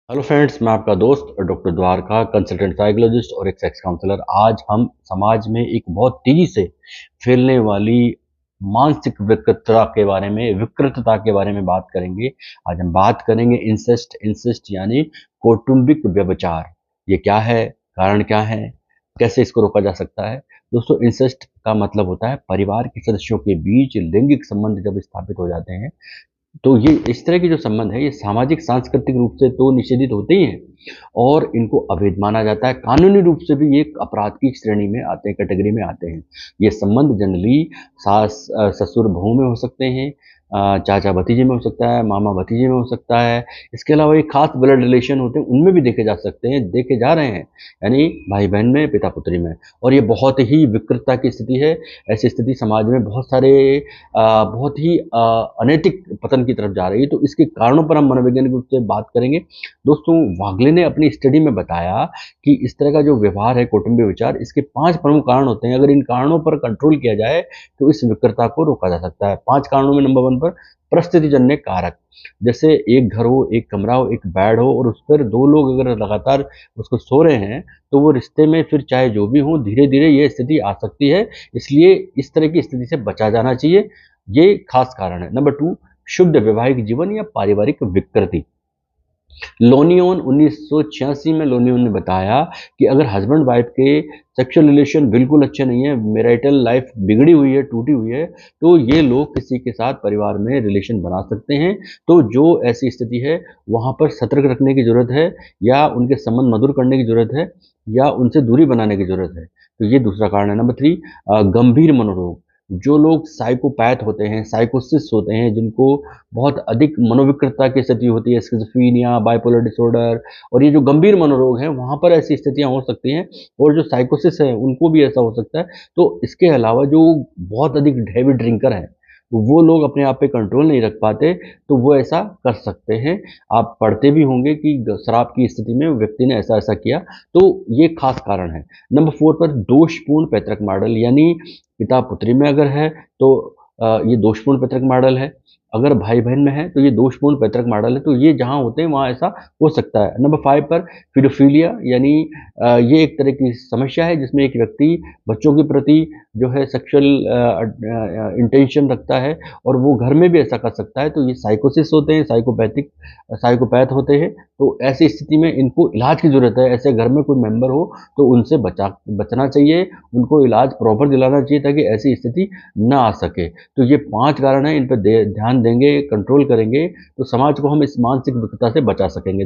Hello friends, मैं आपका दोस्त डॉक्टर द्वारका, कंसल्टेंट साइकोलॉजिस्ट और एक सेक्स काउंसलर। आज हम समाज में एक बहुत तेजी से फैलने वाली मानसिक विकृतता के बारे में बात करेंगे। आज हम बात करेंगे इंसेस्ट इंसेस्ट यानी कौटुंबिक व्यभिचार। ये क्या है, कारण क्या है, कैसे इसको रोका जा सकता है। दोस्तों, इंसेस्ट का मतलब होता है परिवार के सदस्यों के बीच लैंगिक संबंध जब स्थापित हो जाते हैं। तो ये इस तरह के जो संबंध है, ये सामाजिक सांस्कृतिक रूप से तो निषेधित होते ही हैं और इनको अवैध माना जाता है। कानूनी रूप से भी ये एक अपराध की श्रेणी में आते हैं, कैटेगरी में आते हैं। ये संबंध जनरली सास ससुर बहू में हो सकते हैं, चाचा भतीजे में हो सकता है, मामा भतीजे में हो सकता है। इसके अलावा एक खास ब्लड रिलेशन होते हैं, उनमें भी देखे जा सकते हैं, देखे जा रहे हैं, यानी भाई बहन में, पिता पुत्री में। और ये बहुत ही विकृतता की स्थिति है। ऐसी स्थिति समाज में बहुत सारे बहुत ही अनैतिक पतन की तरफ जा रही है। तो इसके कारणों पर हम मनोवैज्ञानिक रूप से बात करेंगे। दोस्तों, वागले ने अपनी स्टडी में बताया कि इस तरह का जो व्यवहार है, कौटुंबिक विचार, इसके 5 प्रमुख कारण होते हैं। अगर इन कारणों पर कंट्रोल किया जाए तो इस विकृतता को रोका जा सकता है। 5 कारणों में नंबर 1 पर परिस्थितिजन्य कारक। जैसे एक घर हो, एक कमरा हो, एक बेड हो और उस पर 2 लोग अगर लगातार उसको सो रहे हैं, तो वो रिश्ते में फिर चाहे जो भी हो, धीरे-धीरे ये स्थिति आ सकती है। इसलिए इस तरह की स्थिति से बचा जाना चाहिए। ये खास कारण है। नंबर 2, शुद्ध वैवाहिक जीवन या पारिवारिक विकृति। लोनियोन 1986 में लोनियोन ने बताया कि अगर हस्बैंड वाइफ के सेक्सुअल रिलेशन बिल्कुल अच्छे नहीं है, मैरिटल लाइफ बिगड़ी हुई है, टूटी हुई है, तो ये लोग किसी के साथ परिवार में रिलेशन बना सकते हैं। तो जो ऐसी स्थिति है, वहाँ पर सतर्क रखने की ज़रूरत है, या उनके संबंध मधुर करने की ज़रूरत है, या उनसे दूरी बनाने की ज़रूरत है। तो ये दूसरा कारण है। नंबर 3, गंभीर मनोरोग। जो लोग साइकोपैथ होते हैं, साइकोसिस होते हैं, जिनको बहुत अधिक मनोविकृतता की स्थिति होती है, स्किज़ोफ्रेनिया, बाइपोलर डिसऑर्डर, और ये जो गंभीर मनोरोग हैं, वहाँ पर ऐसी स्थितियाँ हो सकती हैं। और जो साइकोसिस है, उनको भी ऐसा हो सकता है। तो इसके अलावा जो बहुत अधिक हेवी ड्रिंकर हैं, तो वो लोग अपने आप पे कंट्रोल नहीं रख पाते, तो वो ऐसा कर सकते हैं। आप पढ़ते भी होंगे कि शराब की स्थिति में व्यक्ति ने ऐसा-ऐसा किया, तो ये खास कारण है। नंबर 4 पर दोषपूर्ण पैतृक मॉडल, यानी पिता-पुत्री में अगर है तो ये दोषपूर्ण पैतृक मॉडल है। अगर भाई-बहन में है तो ये दोषपूर्ण पैतृक मॉडल है। तो ये जहाँ होते हैं वहाँ ऐसा हो सकता है। नंबर 5 पर पैडोफिलिया, यानी ये एक तरह की समस्या है जिसमें एक व्यक्ति बच्चों के प्रति जो है सेक्सुअल इंटेंशन रखता है और वो घर में भी ऐसा कर सकता है। तो ये साइकोसिस होते हैं, साइकोपैथ होते हैं। तो ऐसी स्थिति में इनको इलाज की ज़रूरत है। ऐसे घर में कोई मेंबर हो तो उनसे बचना चाहिए, उनको इलाज प्रॉपर दिलाना चाहिए ताकि ऐसी स्थिति ना आ सके। तो ये 5 कारण हैं, इन पे ध्यान देंगे, कंट्रोल करेंगे, तो समाज को हम इस मानसिक विकृतता से बचा सकेंगे।